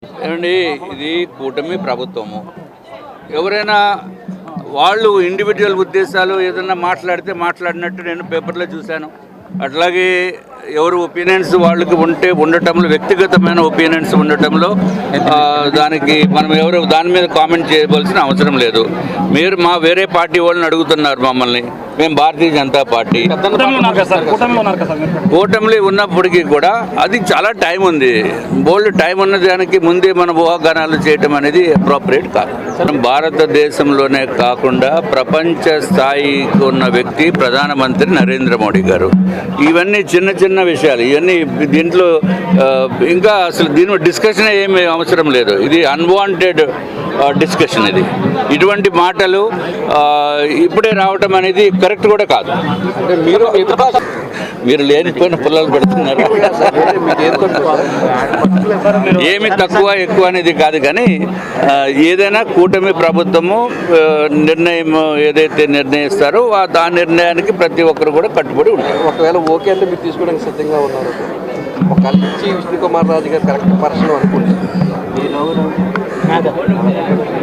ఏమండి, ఇది కూటమి ప్రభుత్వము. ఎవరైనా వాళ్ళు ఇండివిజువల్ ఉద్దేశాలు ఏదైనా మాట్లాడినట్టు నేను పేపర్లో చూశాను. అట్లాగే ఎవరు ఒపీనియన్స్ వాళ్ళకి ఉండటంలో వ్యక్తిగతమైన ఒపీనియన్స్ ఉండటంలో దానికి మనం ఎవరు దాని మీద కామెంట్ చేయవలసిన అవసరం లేదు. మీరు వేరే పార్టీ వాళ్ళని అడుగుతున్నారు మమ్మల్ని. మేము భారతీయ జనతా పార్టీ కూటమిలో ఉన్నప్పటికీ కూడా అది చాలా టైం ఉంది. బోల్డ్ టైం ఉన్న దానికి ముందే మన ఊహాగానాలు చేయటం అనేది అప్రోప్రియేట్ కాదు. భారతదేశంలోనే కాకుండా ప్రపంచ స్థాయికి ఉన్న వ్యక్తి ప్రధానమంత్రి నరేంద్ర మోడీ గారు. ఇవన్నీ చిన్న చిన్న విషయాలు. ఇవన్నీ దీంట్లో ఇంకా అసలు దీని డిస్కషన్ ఏమీ అవసరం లేదు. ఇది అన్వాంటెడ్ డిస్కషన్. ఇది ఇటువంటి మాటలు ఇప్పుడే రావటం అనేది కరెక్ట్ కూడా కాదు. మీరు లేనిపోయిన పుల్లలు పెడుతున్నారు. ఏమి తక్కువ ఎక్కువ అనేది కాదు, కానీ ఏదైనా కూటమి ప్రభుత్వము నిర్ణయం ఏదైతే నిర్ణయిస్తారో ఆ నిర్ణయానికి ప్రతి ఒక్కరు కూడా కట్టుబడి ఉంటారు. ఒకవేళ ఓకే అంటే మీరు తీసుకోవడానికి సిద్ధంగా ఉన్నారు. ఒకవేళ విష్ణు కుమార్ రాజు గారు కరెక్ట్ పర్సన్ అనుకుంటున్నారు.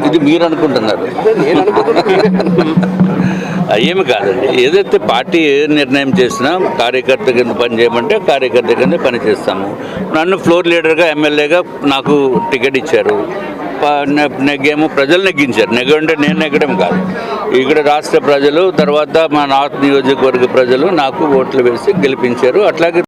ఇది మీరు అనుకుంటున్నారు. ఏమి కాదండి. ఏదైతే పార్టీ ఏ నిర్ణయం చేసినా కార్యకర్త కింద పని చేయమంటే కార్యకర్త కింద పని చేస్తాము. నన్ను ఫ్లోర్ లీడర్గా ఎమ్మెల్యేగా నాకు టికెట్ ఇచ్చారు. నెగ్గేమో ప్రజలు నెగ్గించారు. నెగ్గంటే నేను నెగ్గడం కాదు. ఇక్కడ రాష్ట్ర ప్రజలు, తర్వాత మా నార్త్ నియోజకవర్గ ప్రజలు నాకు ఓట్లు వేసి గెలిపించారు. అట్లాగే